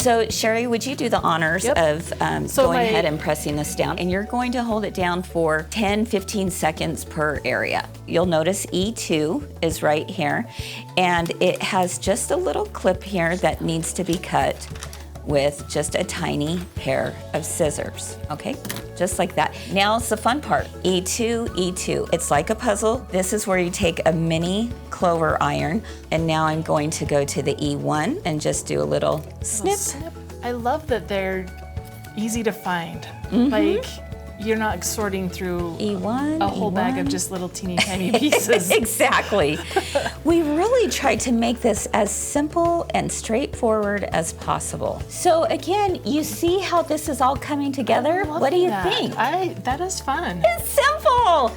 So Sherry, would you do the honors of going ahead and pressing this down? And you're going to hold it down for 10-15 seconds per area. You'll notice E2 is right here, and it has just a little clip here that needs to be cut with just a tiny pair of scissors, okay? Just like that. Now's the fun part, E2, E2. It's like a puzzle. This is where you take a mini clover iron, and now I'm going to go to the E1 and just do a little snip. I love that they're easy to find. Like, you're not sorting through a whole bag of just little teeny tiny pieces. Exactly. We really tried to make this as simple and straightforward as possible. So again, you see how this is all coming together? What do you think? That is fun. It's simple.